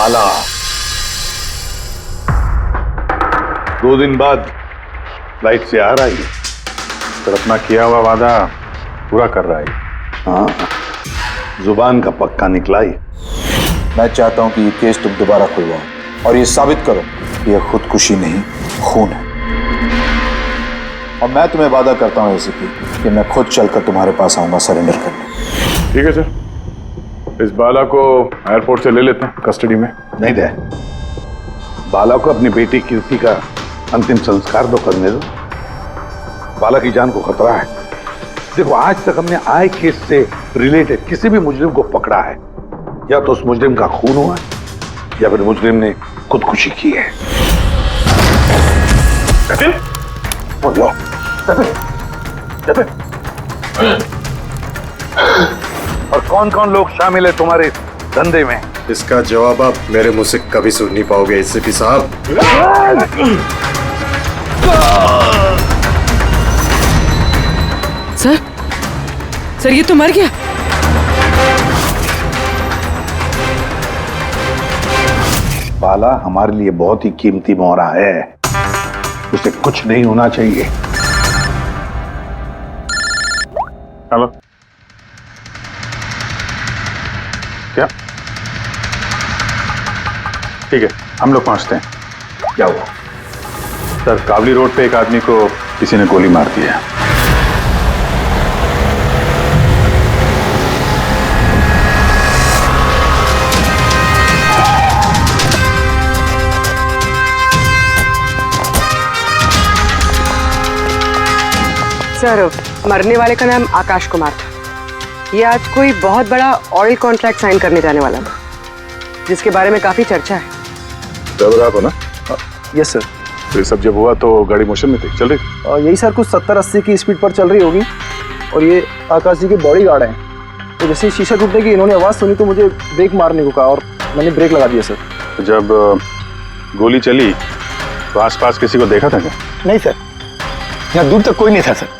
बाला 2 दिन बाद फ्लाइट से आ रहा है, फिर अपना किया हुआ वादा पूरा कर रहा है। हाँ, जुबान का पक्का निकला ही। मैं चाहता हूं कि ये केस तुम दोबारा खुलवाओ और ये साबित करो कि यह खुदकुशी नहीं, खून है। और मैं तुम्हें वादा करता हूं एसीपी कि मैं खुद चलकर तुम्हारे पास आऊंगा सरेंडर करने। ठीक है सर, इस बाला को एयरपोर्ट से ले लेते हैं कस्टडी में। नहीं दे, बाला को अपनी बेटी कीर्ति का अंतिम संस्कार तो करने दो। बाला की जान को खतरा है। देखो, आज तक हमने आए केस से रिलेटेड किसी भी मुजरिम को पकड़ा है, या तो उस मुजरिम का खून हुआ है या फिर मुजरिम ने खुदकुशी की है। बोलो, और कौन कौन लोग शामिल है तुम्हारे धंधे में? इसका जवाब आप मेरे मुंह से कभी सुन नहीं पाओगे एसीपी साहब। सर ये तो मर गया। बाला हमारे लिए बहुत ही कीमती मोहरा है, उसे कुछ नहीं होना चाहिए। हेलो, क्या? ठीक है, हम लोग पहुंचते हैं। क्या हुआ? सर, कावली रोड पे एक आदमी को किसी ने गोली मार दी है। सर, मरने वाले का नाम आकाश कुमार था। ये आज कोई बहुत बड़ा ऑयल कॉन्ट्रैक्ट साइन करने जाने वाला था, जिसके बारे में काफी चर्चा है। ड्राइवर आप हो ना? Yes sir. तो ये सब जब हुआ तो गाड़ी मोशन में थी, चल रही? यही सर, कुछ 70-80 की स्पीड पर चल रही होगी। और ये आकाश जी के बॉडी गार्ड हैं। तो जैसे शीशा टूटने की इन्होंने आवाज़ सुनी तो मुझे ब्रेक मारने को कहा और मैंने ब्रेक लगा दिया सर। तो जब गोली चली तो आसपास किसी को देखा था क्या? नहीं सर, यहाँ दूर तक कोई नहीं था सर।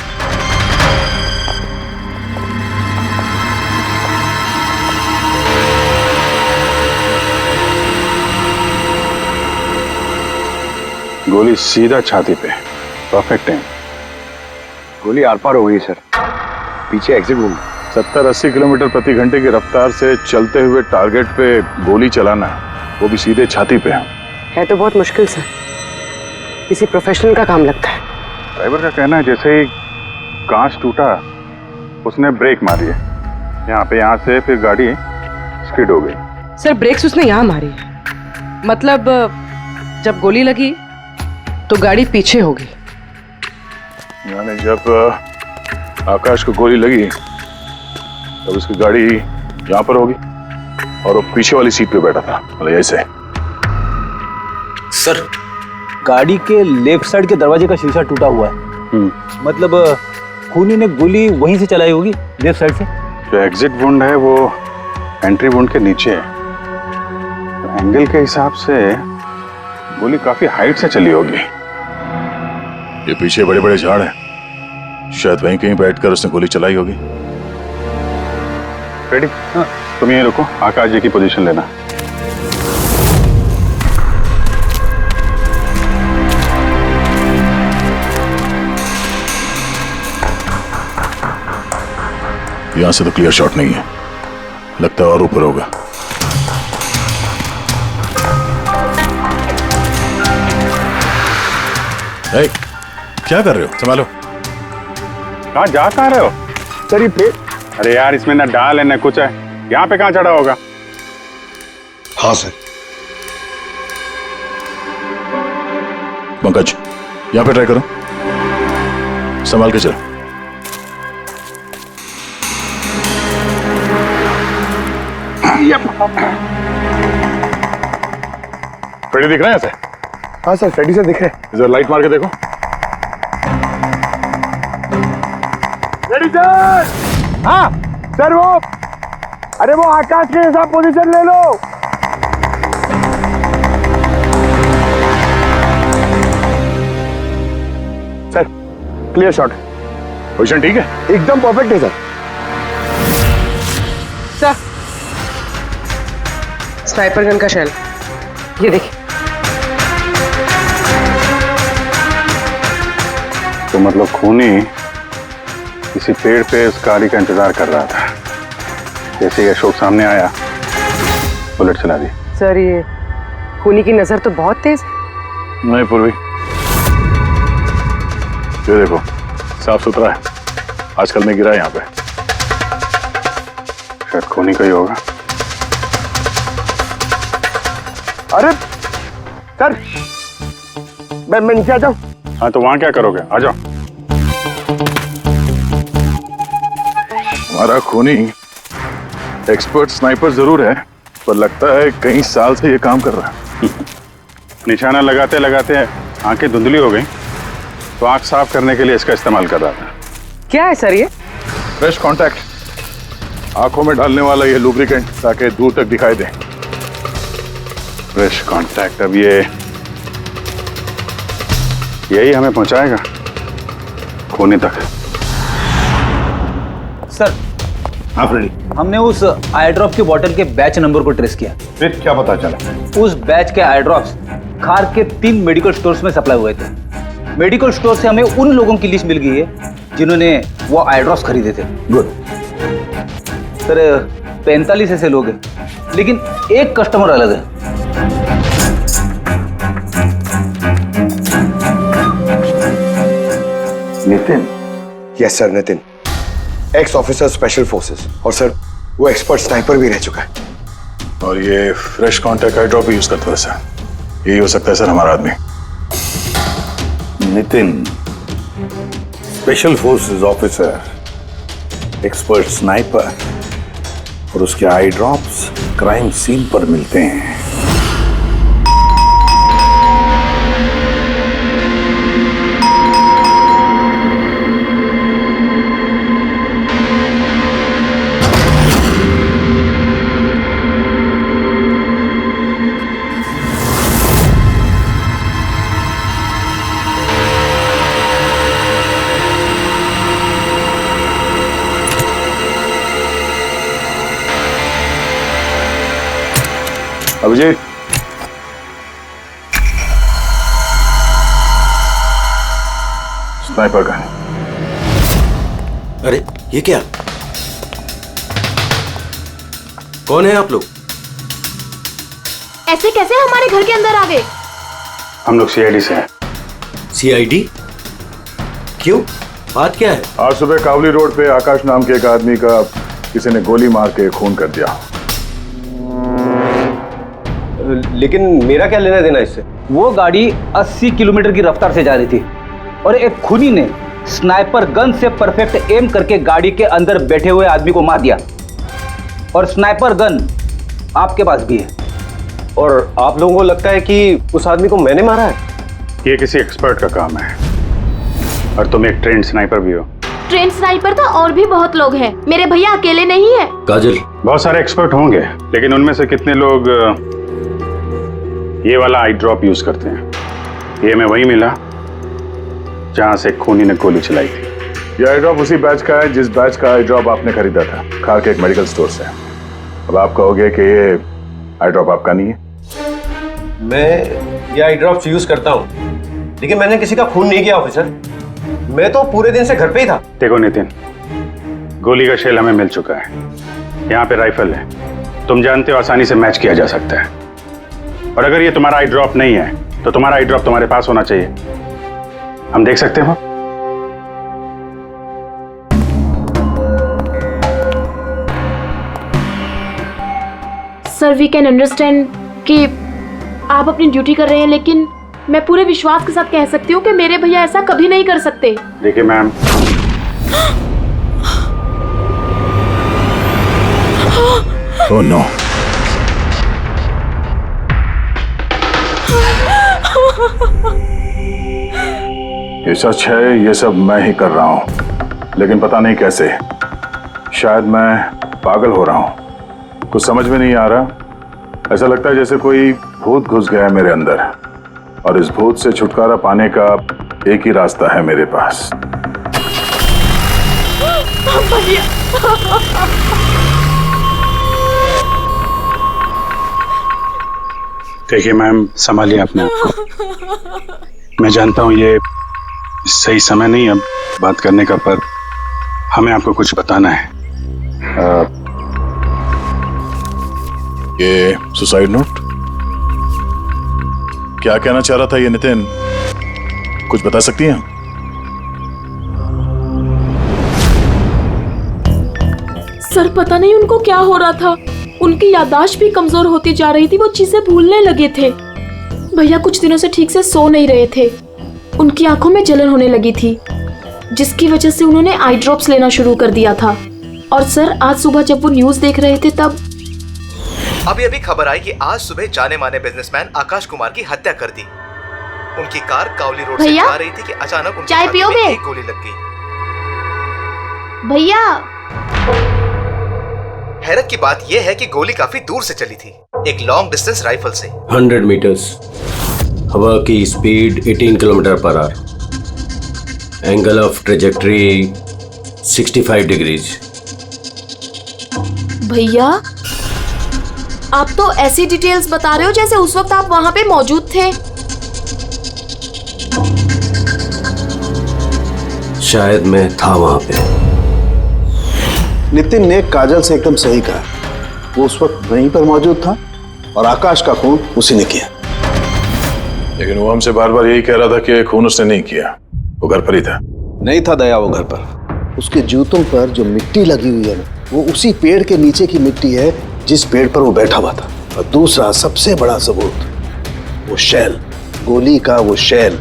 गोली सीधा छाती पे, परफेक्ट टाइम। गोली आर पार हो गई सर, पीछे एग्जिट रूम। 70-80 किलोमीटर प्रति घंटे की रफ्तार से चलते हुए टारगेट पे गोली चलाना, वो भी सीधे छाती पे है तो बहुत मुश्किल सर, किसी प्रोफेशनल का काम लगता है। ड्राइवर का कहना है जैसे ही कांच टूटा उसने ब्रेक मारी है यहाँ से, फिर गाड़ी स्किड हो गई। सर, ब्रेक्स उसने यहाँ मारी, मतलब जब गोली लगी तो गाड़ी पीछे होगी। यानी जब आकाश को गोली लगी तब उसकी गाड़ी यहाँ पर होगी और वो पीछे वाली सीट पे बैठा था, मतलब ऐसे। सर, गाड़ी के लेफ्ट साइड के दरवाजे का शीशा टूटा हुआ है। मतलब खूनी ने गोली वहीं से चलाई होगी, लेफ्ट साइड से। जो एग्जिट वुंड है वो एंट्री वुंड के नीचे है, तो एंगल के हिसाब से गोली काफी हाइट से चली होगी। ये पीछे बड़े बड़े झाड़ हैं, शायद वहीं कहीं बैठकर उसने गोली चलाई होगी। रेडी? हाँ, तुम यहीं रुको, आकाश जी की पोजीशन लेना। यहां से तो क्लियर शॉट नहीं है, लगता है और ऊपर होगा। ए, क्या कर रहे हो? संभालो। कहाँ जा कहाँ रहे हो? सर ये पे। अरे यार, इसमें ना डाल है ना कुछ है, यहाँ पे कहाँ चढ़ा होगा? हाँ सर। पंकज, यहाँ पे ट्राई करो, संभाल के चलो। फ्रेडी दिख रहा है ऐसे? हाँ सर, फ्रेडी सर दिख रहे हैं। इधर लाइट मार के देखो। Freddy sir! हाँ सर, वो अरे वो आकाश के हिसाब पोजीशन ले लो। Sir clear shot. पोजीशन ठीक है? एकदम परफेक्ट है सर। सर, स्नाइपर गन का शेल। ये देखिए। तो मतलब खूनी किसी पेड़ पे उस गाड़ी का इंतजार कर रहा था। जैसे ही अशोक सामने आया, बुलेट चला दी। सर ये खूनी की नजर तो बहुत तेज है। नहीं पूर्वी, ये देखो साफ सुथरा है। आजकल में गिरा है यहाँ पे, शायद खूनी का ही होगा। अरे सर, मैं नीचे आ जाऊं? हाँ तो वहां क्या करोगे, आ जाओ। हमारा खूनी एक्सपर्ट स्नाइपर जरूर है, पर लगता है कई साल से ये काम कर रहा है। निशाना लगाते लगाते आंखें धुंधली हो गई, तो आंख साफ करने के लिए इसका इस्तेमाल कर रहा था। क्या है सर ये? फ्रेश कांटेक्ट, आंखों में डालने वाला ये लुब्रिकेंट, ताकि दूर तक दिखाई दे। फ्रेश कांटेक्ट, अब यही हमें पहुंचाएगा खूनी तक। सर हाँ फ्रेडी, हमने उस आई ड्रॉप की बोतल के बैच नंबर को ट्रेस किया। फिर क्या पता चला? उस बैच के आई ड्रॉप्स खार के 3 मेडिकल स्टोर्स में सप्लाई हुए थे। मेडिकल स्टोर से हमें उन लोगों की लिस्ट मिल गई है जिन्होंने वो आई ड्रॉप्स खरीदे थे। गुड। सर 45 ऐसे लोग हैं, लेकिन एक कस्टमर अलग है। Nitin? Yes sir, Nitin, x officer special forces, और सर वो एक्सपर्ट स्नाइपर भी रह चुका है। और ये फ्रेश कांटेक्ट आई ड्रॉप यूज करता है सर। यही हो सकता है सर हमारा आदमी। Nitin, special forces officer, expert sniper और उसके आई ड्रॉप्स क्राइम सीन पर मिलते हैं। Abhijeet, sniper gun. अरे ये क्या? कौन है आप लोग? ऐसे कैसे हमारे घर के अंदर आ गए? हम लोग सीआईडी से हैं। सीआईडी? क्यों, बात क्या है? आज सुबह कावली रोड पे आकाश नाम के एक आदमी का किसी ने गोली मार के खून कर दिया। लेकिन मेरा क्या लेना देना इससे? वो गाड़ी 80 किलोमीटर की रफ्तार से जा रही थी और एक खूनी ने स्नाइपर गन से परफेक्ट एम करके गाड़ी के अंदर बैठे हुए आदमी को मार दिया। और स्नाइपर गन आपके पास भी है। और आप लोगों को लगता है कि उस आदमी को मैंने मारा है? ये किसी एक्सपर्ट का काम है, और तुम एक ट्रेंड स्नाइपर भी हो। ट्रेन स्नाइपर तो और भी बहुत लोग हैं, मेरे भैया अकेले नहीं है। काजल, बहुत सारे एक्सपर्ट होंगे, लेकिन उनमें से कितने लोग ये वाला आई ड्रॉप यूज करते हैं? ये हमें वही मिला जहां से खूनी ने गोली चलाई थी। ये आई ड्रॉप उसी बैच का है जिस बैच का आई ड्रॉप आपने खरीदा था खार के एक मेडिकल स्टोर से। अब आप कहोगे कि ये आई ड्रॉप आपका नहीं है। मैं ये आई ड्रॉप्स यूज करता हूँ, लेकिन मैंने किसी का खून नहीं किया ऑफिसर। मैं तो पूरे दिन से घर पे ही था। देखो नितिन, गोली का शेल हमें मिल चुका है, यहाँ पे राइफल है, तुम जानते हो आसानी से मैच किया जा सकता है। और अगर ये तुम्हारा आई ड्रॉप नहीं है तो तुम्हारा आई ड्रॉप तुम्हारे पास होना चाहिए। हम देख सकते हो? सर वी कैन अंडरस्टैंड कि आप अपनी ड्यूटी कर रहे हैं, लेकिन मैं पूरे विश्वास के साथ कह सकती हूँ कि मेरे भैया ऐसा कभी नहीं कर सकते। देखिए मैम, ओह नो, ये सच है, ये सब मैं ही कर रहा हूं, लेकिन पता नहीं कैसे। शायद मैं पागल हो रहा हूं, कुछ समझ में नहीं आ रहा। ऐसा लगता है जैसे कोई भूत घुस गया है मेरे अंदर, और इस भूत से छुटकारा पाने का एक ही रास्ता है मेरे पास। देखिए मैम, संभालिए अपने आप को। मैं जानता हूँ ये सही समय नहीं अब बात करने का, पर हमें आपको कुछ बताना है। ये सुसाइड नोट क्या कहना चाह रहा था ये नितिन, कुछ बता सकती हैं? सर पता नहीं उनको क्या हो रहा था, उनकी याददाश्त भी कमजोर होती जा रही थी, वो चीजें भूलने लगे थे। भैया कुछ दिनों से ठीक से सो नहीं रहे थे, उनकी आंखों में जलन होने लगी थी, जिसकी वजह से उन्होंने आई ड्रॉप्स लेना शुरू कर दिया था। और सर आज सुबह जब वो न्यूज देख रहे थे तब अभी अभी खबर आई कि आज सुबह जाने माने बिजनेसमैन आकाश कुमार की हत्या कर दी। उनकी कार कावली रोड से जा रही थी कि अचानक उनकी चाय पियोगे? एक गोली लग गई। भैया हैरत की बात यह है कि गोली काफी दूर से चली थी, एक लॉन्ग डिस्टेंस राइफल से। 100 मीटर्स, हवा की speed 18 kilometre per hour, angle of trajectory 65 degrees. भैया आप तो ऐसी डिटेल्स बता रहे हो जैसे उस वक्त आप वहां पे मौजूद थे। शायद मैं था वहां पे। नितिन ने काजल से एकदम सही कहा, वो उस वक्त वहीं पर मौजूद था और आकाश का खून उसी ने किया। लेकिन वो हमसे बार बार यही कह रहा था कि खून उसने नहीं किया, वो घर पर ही था। नहीं था दया वो घर पर, उसके जूतों पर जो मिट्टी लगी हुई है ना, वो उसी पेड़ के नीचे की मिट्टी है जिस पेड़ पर वो बैठा हुआ था। और दूसरा सबसे बड़ा सबूत, वो शैल, गोली का वो शैल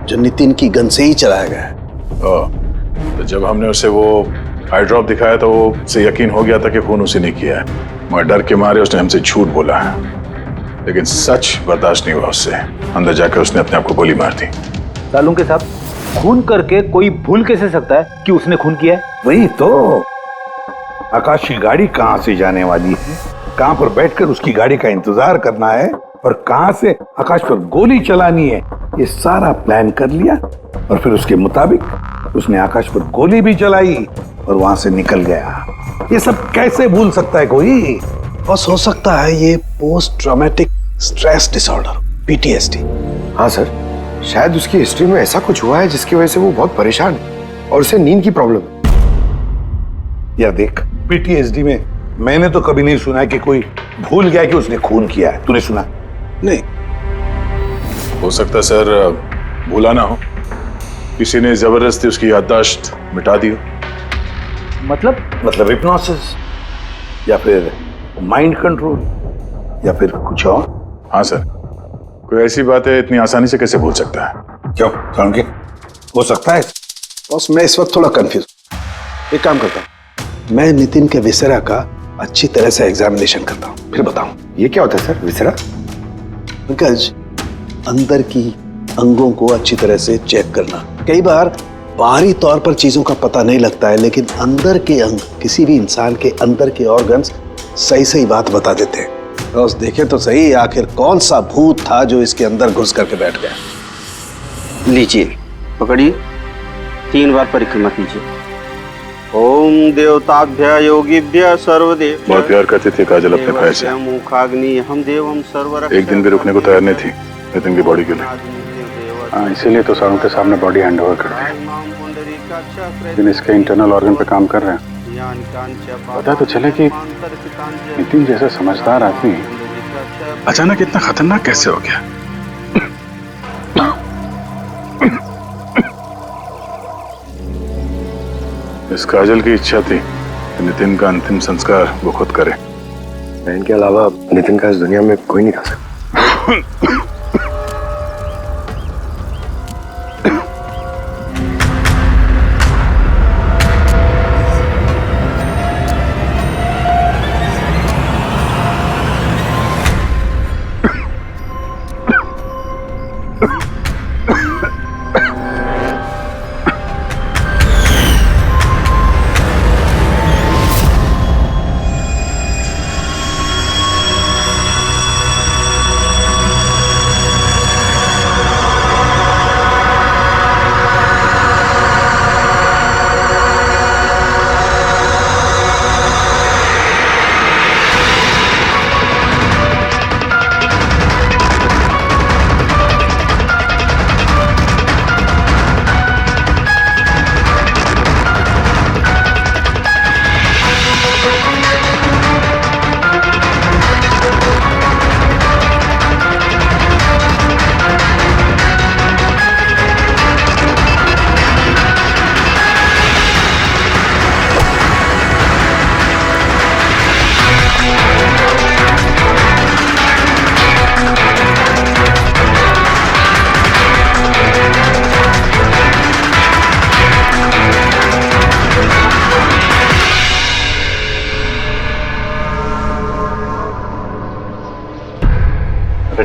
जो नितिन की गन से ही चलाया गया है। तो जब हमने उसे वो आई ड्रॉप दिखाया तो वो उसे यकीन हो गया था कि खून उसी ने किया है, मगर डर के मारे उसने हमसे झूठ बोला है। लेकिन सच बर्दाश्त नहीं हुआ उससे, अंदर जाकर उसने अपने आप को गोली मार दी। सालुंके के साहब, खून करके कोई भूल कैसे सकता है कि उसने खून किया है? वही तो, आकाश की गाड़ी कहाँ से जाने वाली है, कहाँ पर बैठकर उसकी गाड़ी का इंतजार करना है और कहाँ से आकाश पर गोली चलानी है, ये सारा प्लान कर लिया। और फिर उसके मुताबिक उसने आकाश पर गोली भी चलाई और वहां से निकल गया। ये सब कैसे भूल सकता है कोई? बस हो सकता है ये post traumatic stress disorder, PTSD। हाँ सर, शायद उसकी हिस्ट्री में ऐसा कुछ हुआ है जिसकी वजह से वो बहुत परेशान है और उसे नींद की प्रॉब्लम है। यार देख, PTSD में मैंने तो कभी नहीं सुना कि कोई भूल गया कि उसने खून किया है। तूने सुना? नहीं। हो सकता है सर भूला ना हो, किसी ने जबरदस्ती उसकी याददाश्त मिटा दी हो। मतलब हिप्नोसिस या फिर माइंड कंट्रोल या फिर कुछ और। हाँ सर, कोई ऐसी बात है इतनी आसानी से कैसे भूल सकता है? क्यों समझे? हो सकता है। बस मैं इस वक्त थोड़ा कंफ्यूज। एक काम करता हूँ, मैं नितिन के विसरा का अच्छी तरह से एग्जामिनेशन करता हूँ, फिर बताऊँ। ये क्या होता है सर, विसरा? पंकज, अंदर की अंगों को अच्छी तरह से चेक करना। कई बार बाहरी तौर पर चीजों का पता नहीं लगता है, लेकिन अंदर के अंग, किसी भी इंसान के अंदर के ऑर्गन्स सही सही बात बता देते हैं। रोज देखे तो सही, आखिर कौन सा भूत था जो इसके अंदर घुस करके बैठ गया। लीजिए, पकड़िए, 3 बार परिक्रमा कीजिए। ओम देवताभ्य योगिभ्य सर्वदेव। बहुत प्यार करती थी काजल अपने भाई से, मुखाग्नि हम देवम सर्वरक्षक। एक दिन भी रुकने को तैयार नहीं थी नितिन की बॉडी के लिए। हाँ, इसीलिए तो सारों के सामने बॉडी हैंड ओवर कर दी। लेकिन इसके इंटरनल ऑर्गन पे काम कर रहे हैं। पता तो चले कि नितिन जैसा समझदार आदमी अचानक इतना खतरनाक कैसे हो गया। इस काजल की इच्छा थी कि नितिन का अंतिम संस्कार वो खुद करे। बहन के अलावा नितिन का इस दुनिया में कोई नहीं कर सकता।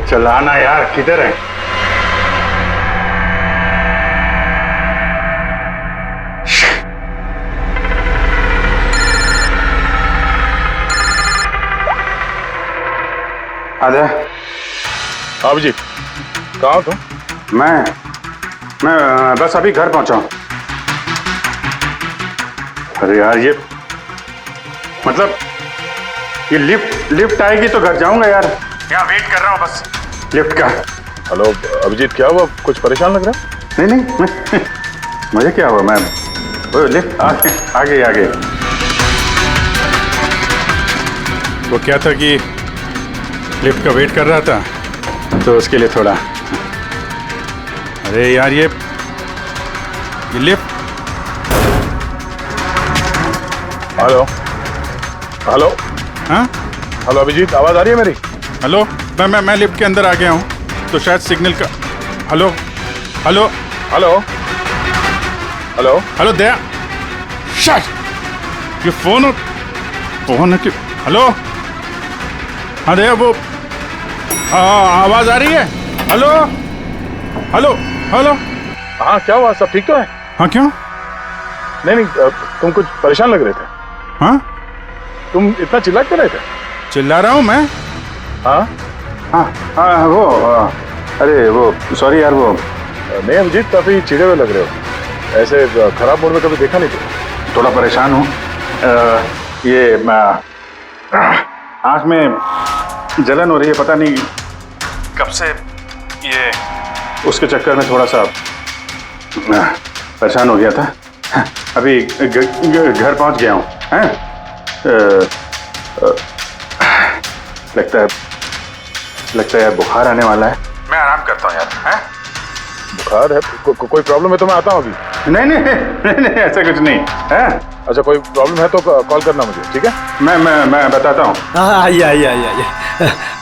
चलाना यार, किधर है? आजा। हाँ अभिजीत, कहाँ हो तुम? मैं बस अभी घर पहुंचा हूं। अरे यार, ये मतलब ये लिफ्ट आएगी तो घर जाऊंगा यार। यहाँ वेट कर रहा हूँ बस लिफ्ट का। हेलो अभिजीत, क्या हुआ? कुछ परेशान लग रहा है? नहीं मुझे क्या हुआ, मैं वो लिफ्ट आगे। वो क्या था कि लिफ्ट का वेट कर रहा था, तो उसके लिए थोड़ा। अरे यार, ये लिफ्ट। हेलो हेलो हाँ हेलो अभिजीत, आवाज आ रही है मेरी? हेलो, मैं लिफ्ट के अंदर आ गया हूँ, तो शायद सिग्नल का। Hello hello hello hello hello Daya, shut, ये फोन है कि? हेलो, हाँ दया, वो आवाज आ रही है? Hello hello hello. हाँ क्या हुआ, सब ठीक तो है? हाँ क्यों? नहीं तुम कुछ परेशान लग रहे थे। हाँ, तुम इतना चिल्ला क्यों रहे थे? चिल्ला रहा हूँ मैं? हाँ वो अरे वो सॉरी यार, वो नहीं अभिजीत, काफी चिढ़े हुए लग रहे हो, ऐसे खराब मूड में कभी देखा नहीं था। थोड़ा परेशान हूँ। ये आँख में जलन हो रही है, पता नहीं कब से। ये उसके चक्कर में थोड़ा सा परेशान हो गया था। अभी घर पहुंच गया हूँ। लगता है यार बुखार आने वाला है। मैं आराम करता हूँ यार। बुखार है? कोई प्रॉब्लम है तो मैं आता हूँ अभी। नहीं ऐसा कुछ नहीं है। अच्छा, कोई प्रॉब्लम है तो कॉल करना मुझे, ठीक है? मैं बताता हूँ। आइए।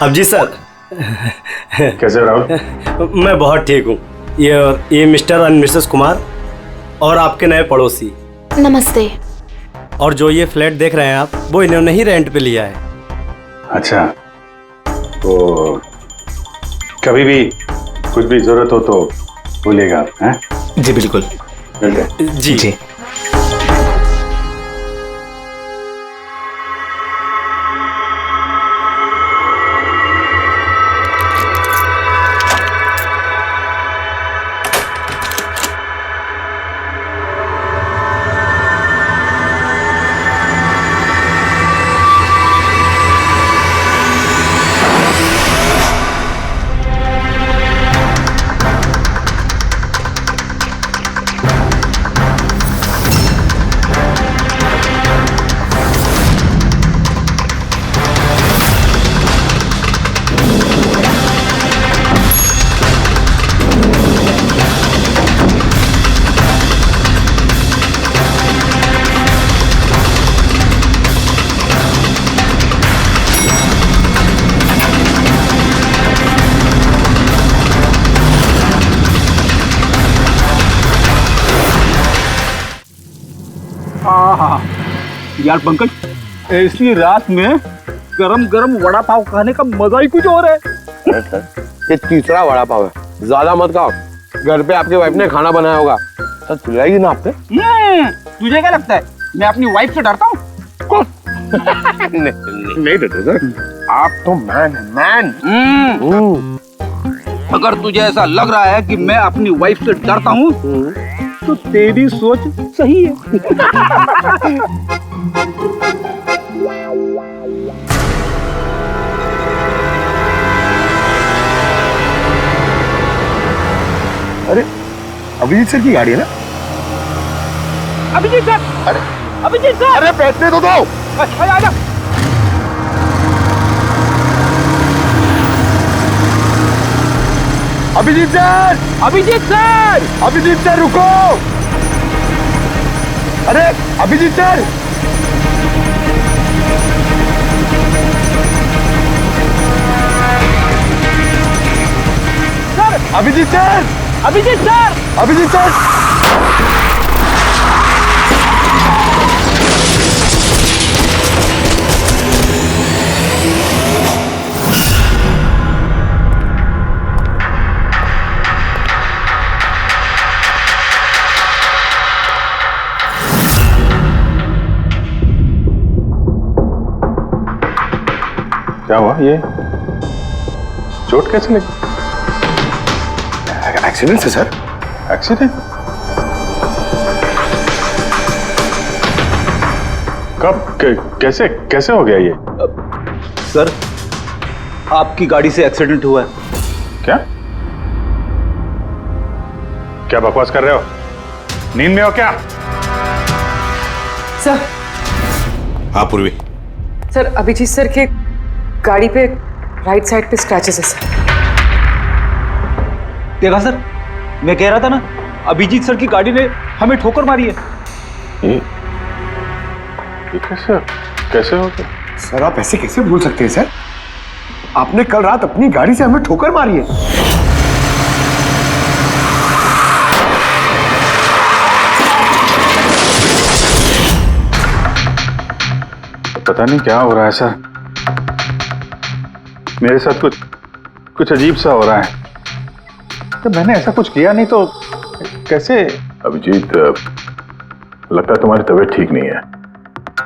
अब जी सर, कैसे हो राहुल? मैं बहुत ठीक हूँ। ये मिस्टर एंड मिसेस कुमार और आपके नए पड़ोसी। नमस्ते। और जो ये फ्लैट देख रहे हैं आप, वो इन्होंने ही रेंट पे लिया है। अच्छा, तो कभी भी कुछ भी जरूरत हो तो बोलिएगा आप। हैं? जी बिल्कुल। जी। यार पंकज, ऐसी रात में गरम गरम वड़ा पाव खाने का मजा ही कुछ और है। ये तीसरा वड़ा पाव है, ज्यादा मत खाओ। घर पे आपकी वाइफ ने खाना बनाया होगा, तो चिल्लाएगी ना आप पे। तुझे क्या लगता है मैं अपनी वाइफ से डरता हूँ? नहीं डरते सर, आप तो मैन। अगर तुझे ऐसा लग रहा है कि मैं अपनी वाइफ से डरता हूँ, तो तेरी सोच सही है। अरे अभिजीत सर की गाड़ी है ना? अभिजीत सर, अभिजीत सर, अरे बैठने तो दो। आजा। अभिजीत सर रुको। अरे अभिजीत सर, अभिजीत सर। क्या हुआ? ये चोट कैसे लगी? एक्सीडेंट है सर। एक्सीडेंट? कब? कैसे कैसे हो गया ये? सर, आपकी गाड़ी से एक्सीडेंट हुआ है। क्या क्या बकवास कर रहे हो? नींद में हो क्या? सर। हाँ पूर्वी। सर, अभिजीत सर के गाड़ी पे राइट साइड पे स्क्रैचेस है सर। देखा सर, मैं कह रहा था ना, अभिजीत सर की गाड़ी ने हमें ठोकर मारी है। ये कैसे कैसे हो गया? सर आप ऐसे कैसे भूल सकते हैं सर? आपने कल रात अपनी गाड़ी से हमें ठोकर मारी है। पता नहीं क्या हो रहा है सर, मेरे साथ कुछ अजीब सा हो रहा है। तो मैंने ऐसा कुछ किया नहीं तो कैसे? अभिजीत, लगता है तुम्हारी तबीयत ठीक नहीं है।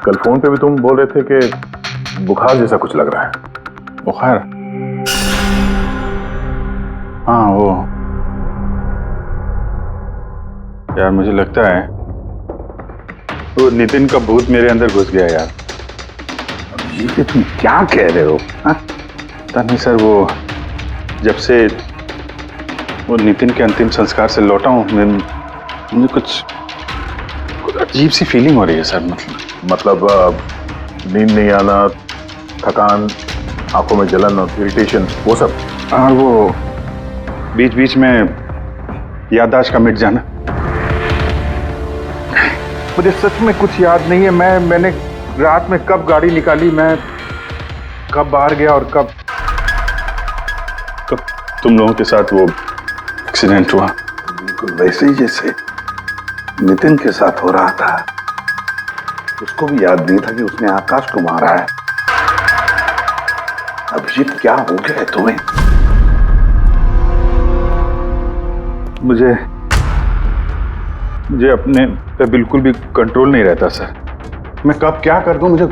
कल फोन पे भी तुम बोल रहे थे कि बुखार जैसा कुछ लग रहा है। बुखार? हाँ वो यार, मुझे लगता है वो नितिन का भूत मेरे अंदर घुस गया यार। ये तुम क्या कह रहे हो? पता नहीं सर, वो जब से वो नितिन के अंतिम संस्कार से लौटा हूँ, मुझे कुछ अजीब सी फीलिंग हो रही है सर। मतलब नींद नहीं आना, थकान, आंखों में जलन और इरिटेशन, वो सब। और वो बीच बीच में याददाश्त का मिट जाना। मुझे सच में कुछ याद नहीं है। मैंने रात में कब गाड़ी निकाली, मैं कब बाहर गया और कब तुम लोगों के साथ वो एक्सीडेंट हुआ। बिल्कुल वैसे ही जैसे नितिन के साथ हो रहा था। उसको भी याद नहीं था कि उसने आकाश को मारा है। अभिजीत, क्या हो गया है तुम्हें? मुझे अपने पे बिल्कुल भी कंट्रोल नहीं रहता सर। मैं कब क्या कर दूं, मुझे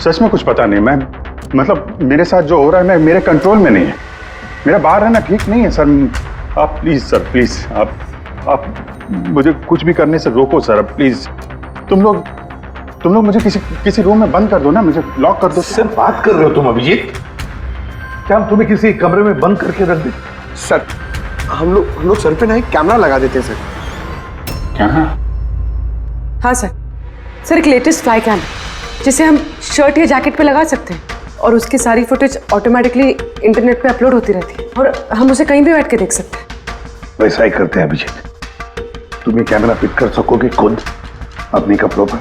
सच में कुछ पता नहीं। मैं मतलब मेरे साथ जो हो रहा है, मैं मेरे कंट्रोल में नहीं है। मेरा बाहर रहना ठीक नहीं है सर। आप प्लीज सर, प्लीज आप मुझे कुछ भी करने से रोको सर, प्लीज। तुम लोग मुझे किसी रूम में बंद कर दो ना, मुझे लॉक कर दो। सर बात कर रहे हो तुम अभिजीत? क्या हम तुम्हें किसी कमरे में बंद करके रख दे? सर हम लोग सर पे ना एक कैमरा लगा देते हैं सर। क्या? हाँ सर, एक लेटेस्ट फ्लाई कैम जिसे हम शर्ट या जैकेट पे लगा सकते हैं और उसकी सारी फुटेज ऑटोमेटिकली इंटरनेट पे अपलोड होती रहती है और हम उसे कहीं भी बैठ के देख सकते हैं। वैसा ही करते हैं अभिजीत। तुम ये कैमरा फिट कर सकोगे खुद अपने कपड़ों पर?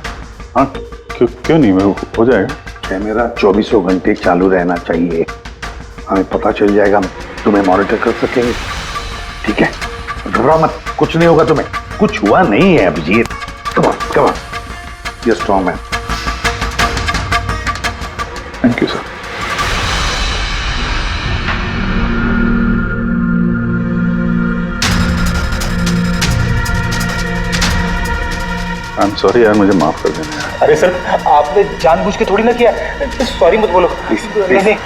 हाँ, क्यों नहीं, हो जाएगा। कैमरा 24 घंटे चालू रहना चाहिए। हमें पता चल जाएगा, तुम्हें मॉनिटर कर सकेंगे। ठीक है, घबराओ मत, कुछ नहीं होगा तुम्हें। कुछ हुआ नहीं है Abhijeet. Come on, you strong man. Thank you sir. I am sorry यार, मुझे माफ कर देना यार। अरे सर, आपने जानबूझ के थोड़ी ना किया। सॉरी मत बोलो प्लीज। नहीं।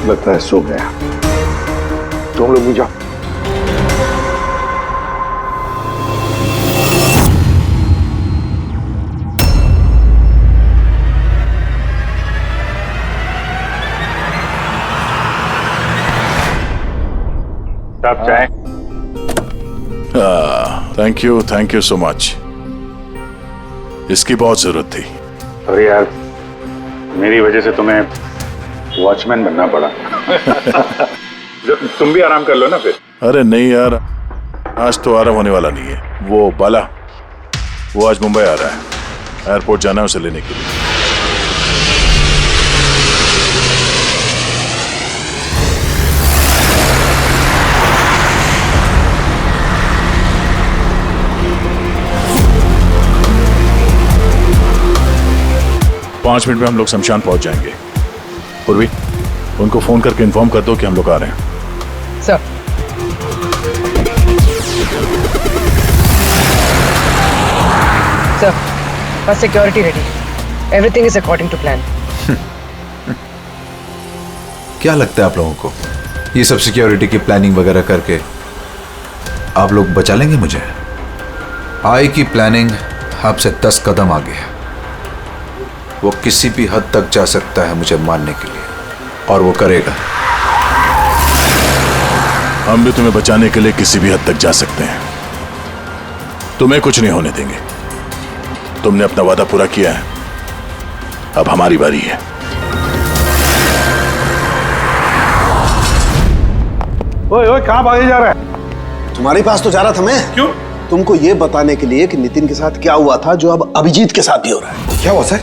लगता है सो गया। तुम लोग भी जाओ। आप चाहें? Thank you so much. इसकी बहुत जरूरत थी। अरे यार, मेरी वजह से तुम्हें वॉचमैन बनना पड़ा। तुम भी आराम कर लो ना फिर। अरे नहीं यार, आज तो आराम होने वाला नहीं है। वो बाला, वो आज मुंबई आ रहा है, एयरपोर्ट जाना है उसे लेने के लिए। पांच मिनट में हम लोग शमशान पहुंच जाएंगे। पूर्वी, उनको फोन करके इन्फॉर्म कर दो कि हम लोग आ रहे हैं। सर, सर, बस security ready, everything is according to plan. क्या लगता है आप लोगों को, ये सब सिक्योरिटी की प्लानिंग वगैरह करके आप लोग बचा लेंगे मुझे? आई की प्लानिंग आपसे 10 कदम आगे है। वो किसी भी हद तक जा सकता है मुझे मारने के लिए, और वो करेगा। हम भी तुम्हें बचाने के लिए किसी भी हद तक जा सकते हैं। तुम्हें कुछ नहीं होने देंगे। तुमने अपना वादा पूरा किया है, अब हमारी बारी है। ओए ओए, कहां भागे जा रहा है? तुम्हारे पास तो जा रहा था मैं। क्यों? तुमको ये बताने के लिए कि नितिन के साथ क्या हुआ था, जो अब अभिजीत के साथ भी हो रहा है। क्या हुआ सर?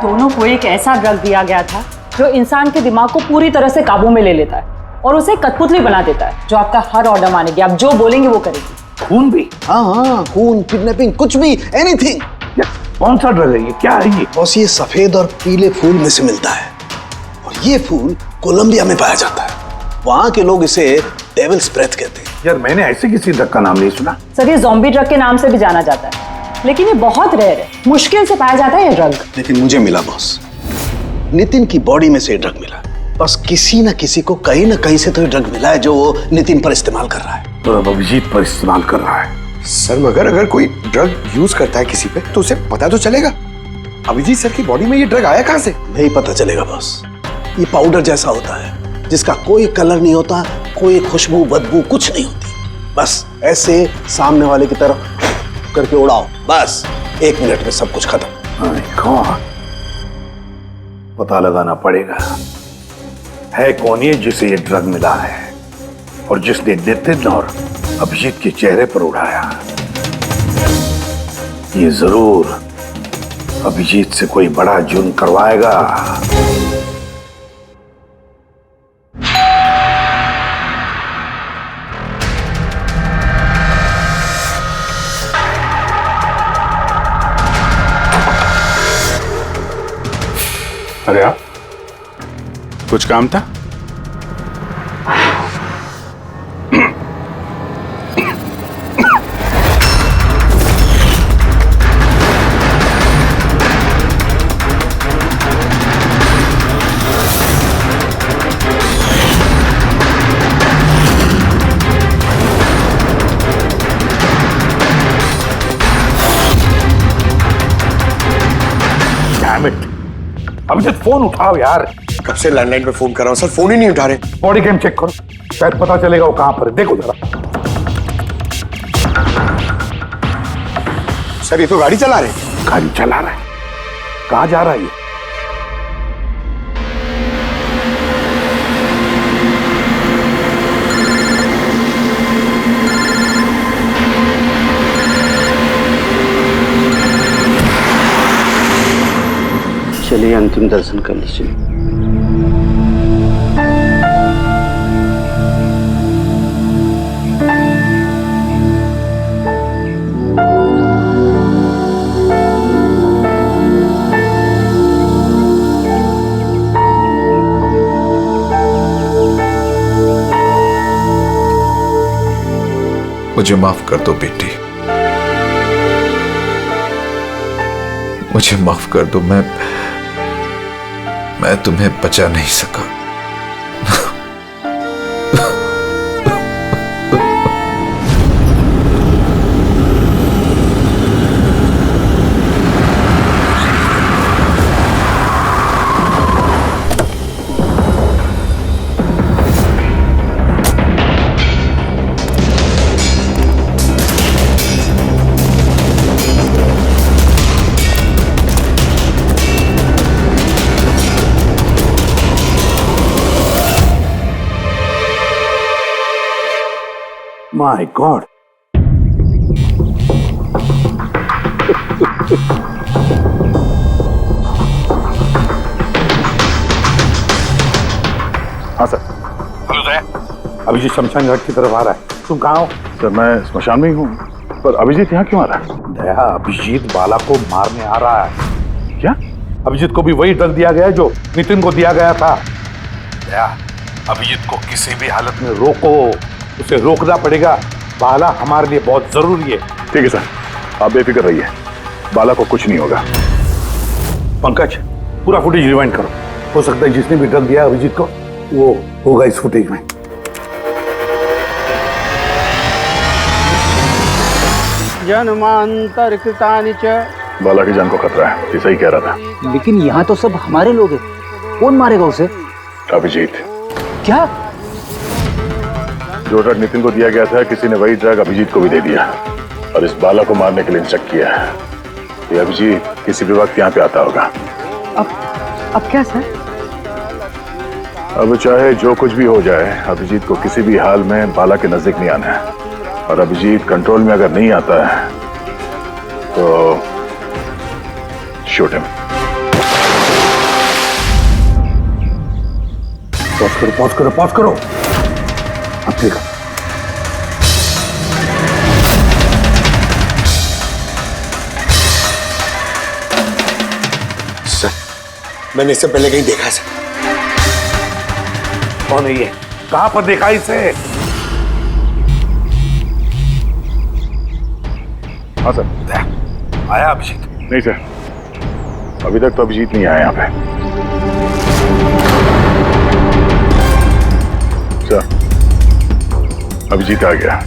दोनों को एक ऐसा ड्रग दिया गया था जो इंसान के दिमाग को पूरी तरह से काबू में ले लेता है और उसे कठपुतली बना देता है, जो आपका हर ऑर्डर मानेगी। आप जो बोलेंगे वो करेगी। खून भी? हाँ, खून, किडनैपिंग, कुछ भी, एनीथिंग। कौन सा ड्रग है ये? क्या है ये? बॉस, ये सफेद और पीले फूल में से मिलता है, और ये फूल कोलंबिया में पाया जाता है। वहां के लोग इसे डेविल्स ब्रेथ कहते हैं। यार, मैंने ऐसे किसी ड्रग का नाम नहीं सुना। सर, ये ज़ॉम्बी ड्रग के नाम से भी जाना जाता है, लेकिन ये बहुत रेयर है, मुश्किल से पाया जाता है ये ड्रग। लेकिन मुझे मिला बॉस, नितिन की बॉडी में से ड्रग मिला। बस किसी न किसी को कहीं ना कहीं से तो ये ड्रग मिला है, जो वो नितिन पर इस्तेमाल कर रहा है। तो अब अभिजीत पर इस्तेमाल कर रहा है। सर, मगर अगर कोई ड्रग यूज करता है किसी पे, तो उसे पता तो चलेगा। अभिजीत सर की बॉडी में ये ड्रग आया कहां से? नहीं पता चलेगा बॉस। ये पाउडर जैसा होता है, जिसका कोई कलर नहीं होता, कोई खुशबू बदबू कुछ नहीं होती। बस ऐसे सामने वाले की तरफ करके उड़ाओ, बस 1 मिनट में सब कुछ खत्म। पता लगाना पड़ेगा है कौन ये जिसे ये ड्रग मिला है, और जिसने नितिन और अभिजीत के चेहरे पर उड़ाया। ये जरूर अभिजीत से कोई बड़ा जुर्म करवाएगा। अरे आप, कुछ काम था? अभिजीत, फोन उठाओ यार। कब से लैंडलाइन पे फोन कर रहा हूँ सर, फोन ही नहीं उठा रहे। बॉडी कैम चेक करो, शायद पता चलेगा वो कहां पर है। देखो जरा। सर, ये तो गाड़ी चला रहे। गाड़ी चला रहा है? कहां जा रहा है ये? चलिए अंतिम दर्शन कर लीजिए। मुझे माफ कर दो बेटी, मुझे माफ कर दो। मैं तुम्हें बचा नहीं सका। My God. हाँ सर। हेलो दया, अभिजीत शमशान घाट की तरफ आ रहा है। तुम कहाँ हो? सर मैं स्मशान में ही हूँ, पर अभिजीत यहाँ क्यों आ रहा है? दया, अभिजीत बाला को मारने आ रहा है। क्या? अभिजीत को भी वही ड्रग दिया गया है जो नितिन को दिया गया था। दया, अभिजीत को किसी भी हालत में रोको, उसे रोकना पड़ेगा। बाला हमारे लिए बहुत जरूरी है। ठीक है सर, आप बेफिक्र रहिए, बाला को कुछ नहीं होगा। पंकज, पूरा फुटेज रिवाइंड करो। हो सकता है जिसने भी ड्रग दिया अभिजीत को वो होगा इस फुटेज में। जन्मांतर कृतानि च। बाला की जान को खतरा है, ये सही कह रहा था। लेकिन यहाँ तो सब हमारे लोग हैं, कौन मारेगा उसे? अभिजीत। क्या? जो ड्रग नितिन को दिया गया था, किसी ने वही ड्रग अभिजीत को भी दे दिया और इस बाला को मारने के लिए इंस्ट्रक्ट किया है। ये अभिजीत किसी भी वक्त यहाँ पे आता होगा। अब क्या सर? अब चाहे जो कुछ भी हो जाए, अभिजीत को किसी भी हाल में बाला के नजदीक नहीं आना है। और अभिजीत कंट्रोल में अगर नहीं आता है तो शूट हिम। पॉज करो, पॉज करो, पॉज करो। अब ठीक है। सर, मैंने इससे पहले कहीं देखा सर। कौन है ये? कहां पर देखा इसे? हाँ सर। आया अभिजीत? नहीं सर, अभी तक तो अभिजीत नहीं आया यहाँ पे। सर, अभिजीत आ गया।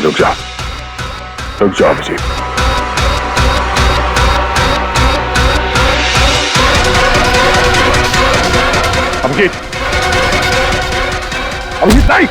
रुक जाओ, रुक जाओ अभिजीत। अभिजीत, अभिजीत नहीं।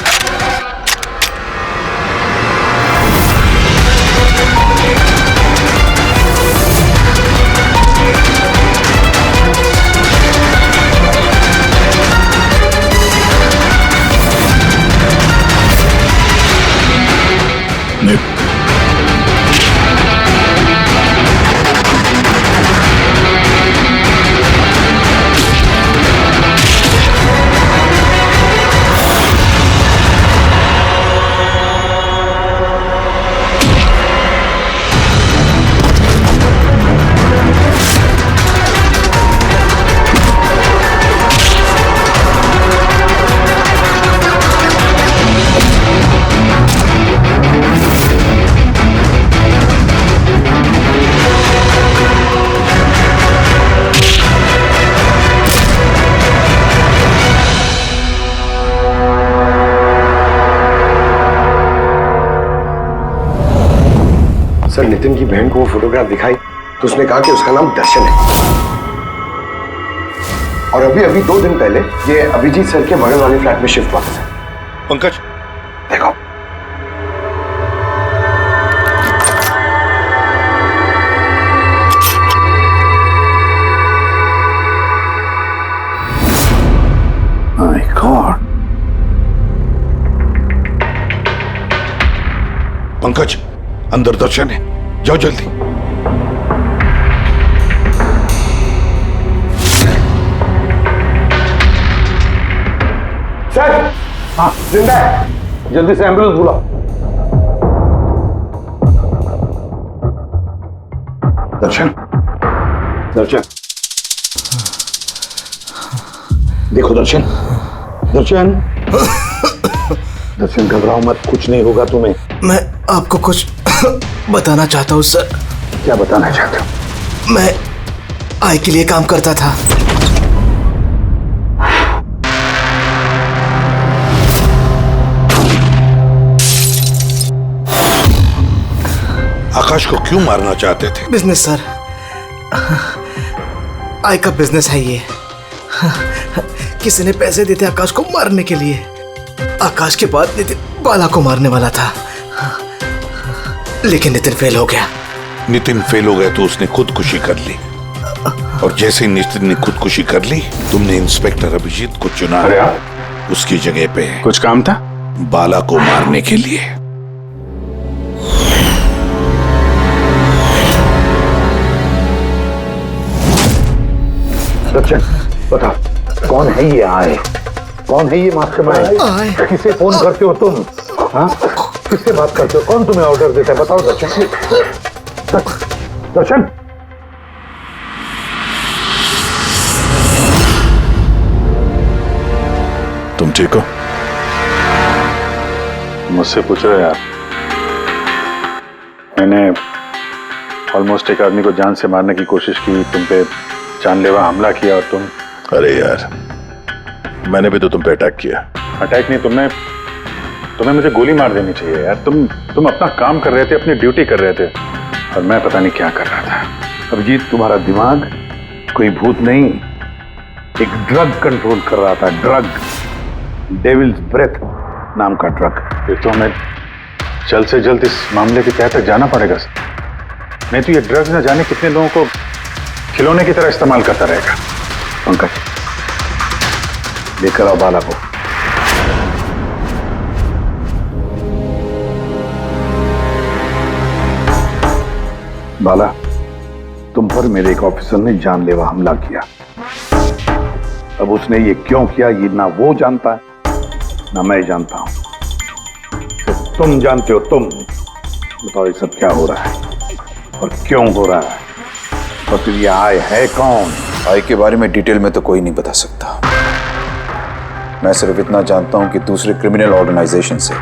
सर, नितिन की बहन को वो फोटोग्राफ दिखाई तो उसने कहा कि उसका नाम दर्शन है। और अभी अभी 2 दिन पहले ये अभिजीत सर के बगल वाले फ्लैट में शिफ्ट हुआ था सर। पंकज, देखो। My God. पंकज, अंदर दर्शन है, जाओ जल्दी। सर, हाँ जिंदा है, जल्दी से एम्बुलेंस बुलाओ। दर्शन, दर्शन, देखो दर्शन, दर्शन, दर्शन घबराओ मत, कुछ नहीं होगा तुम्हें। मैं आपको कुछ बताना चाहता हूँ सर। क्या बताना चाहते हो? मैं आई के लिए काम करता था। को क्यों मारना चाहते थे? बिजनेस सर, आय का बिजनेस है ये। किसी ने पैसे देते आकाश को मारने के लिए। आकाश के बाद नितिन बाला को मारने वाला था, लेकिन नितिन फेल हो गया। नितिन फेल हो गया तो उसने खुदकुशी कर ली, और जैसे ही नितिन ने खुदकुशी कर ली, तुमने इंस्पेक्टर अभिजीत को चुना उसकी जगह पे। कुछ काम था? बाला को मारने के लिए। सचिन, बता कौन है ये आए? कौन है ये मास्टरमाइंड? किसे फोन करते हो तुम? हाँ, किससे बात करते हो? कौन तुम्हें ऑर्डर देता है? बताओ सचिन। सचिन, तुम ठीक हो? मुझसे पूछ रहे हो यार? मैंने ऑलमोस्ट एक आदमी को जान से मारने की कोशिश की, तुम पे जानलेवा हमला किया, और तुम। अरे यार, मैंने भी तो तुम पे अटैक किया। अटैक नहीं, तुम्हें मुझे गोली मार देनी चाहिए यार। तुम अपना काम कर रहे थे, अपनी ड्यूटी कर रहे थे, और मैं पता नहीं क्या कर रहा था। अभिजीत, तुम्हारा दिमाग कोई भूत नहीं, एक ड्रग कंट्रोल कर रहा था। ड्रग, डेविल्स ब्रेथ नाम का ड्रग। फिर तो हमें जल्द से जल्द इस मामले की तह तक जाना पड़ेगा सर, नहीं तो ये ड्रग्स न जाने कितने लोगों को खिलौने की तरह इस्तेमाल करता रहेगा। पंकज, लेकर आओ बाला को। बाला, तुम पर मेरे एक ऑफिसर ने जानलेवा हमला किया। अब उसने ये क्यों किया, ये ना वो जानता है ना मैं जानता हूं। तो तुम जानते हो। तुम बताओ ये सब क्या हो रहा है और क्यों हो रहा है, और फिर ये आय है कौन? आय के बारे में डिटेल में तो कोई नहीं बता सकता। मैं सिर्फ इतना जानता हूं कि दूसरे क्रिमिनल ऑर्गेनाइजेशन से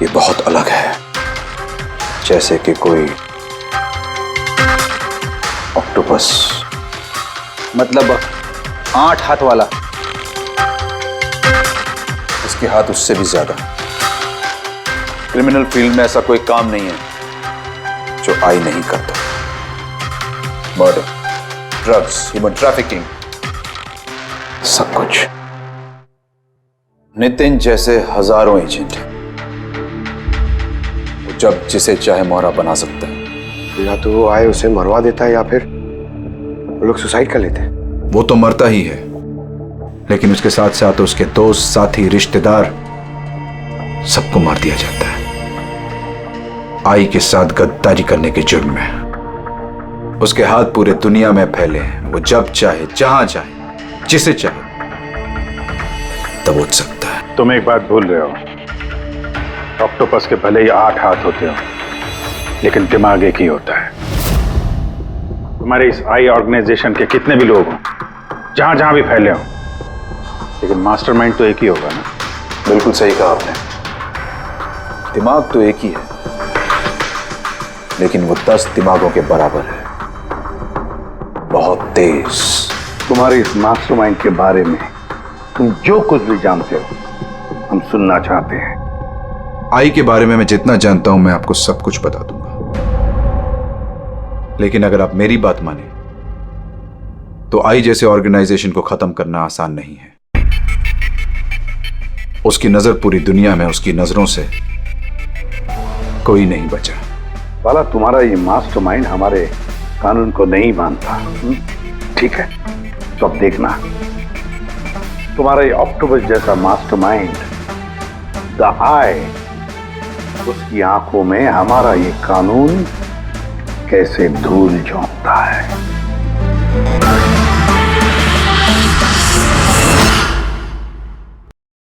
ये बहुत अलग है, जैसे कि कोई ऑक्टोपस। मतलब 8 हाथ वाला? इसके हाथ उससे भी ज्यादा। क्रिमिनल फील्ड में ऐसा कोई काम नहीं है जो आई नहीं करता। मर्डर, ड्रग्स, ह्यूमन ट्रैफिकिंग, सब कुछ। नितिन जैसे हजारों एजेंट हैं, वो जब जिसे चाहे मोहरा बना सकता है। या तो वो आए उसे मरवा देता है, या फिर वो लोग सुसाइड कर लेते हैं। वो तो मरता ही है, लेकिन उसके साथ साथ उसके दोस्त, साथी, रिश्तेदार, सबको मार दिया जाता है आई के साथ गद्दारी करने के जुर्म में। उसके हाथ पूरे दुनिया में फैले हैं। वो जब चाहे, जहां चाहे, जिसे चाहे दबोच सकता है। तुम एक बात भूल रहे हो, ऑक्टोपस के भले ही 8 हाथ होते हो, लेकिन दिमाग एक ही होता है। तुम्हारे इस आई ऑर्गेनाइजेशन के कितने भी लोग हों, जहां जहां भी फैले हों, लेकिन मास्टरमाइंड तो एक ही होगा ना। बिल्कुल सही कहा आपने। दिमाग तो एक ही है, लेकिन वो 10 दिमागों के बराबर है, बहुत तेज। तुम्हारे इस मास्टरमाइंड के बारे में तुम जो कुछ भी जानते हो, हम सुनना चाहते हैं। आई के बारे में मैं जितना जानता हूं, मैं आपको सब कुछ बता दूंगा। लेकिन अगर आप मेरी बात माने तो आई जैसे ऑर्गेनाइजेशन को खत्म करना आसान नहीं है। उसकी नजर पूरी दुनिया में, उसकी नजरों से कोई नहीं बचा। बाला, तुम्हारा ये मास्टरमाइंड हमारे कानून को नहीं मानता। ठीक है, तो अब देखना, तुम्हारा ये ऑक्टोपस जैसा मास्टरमाइंड, द आई, उसकी आंखों में हमारा ये कानून कैसे धूल झोंकता है।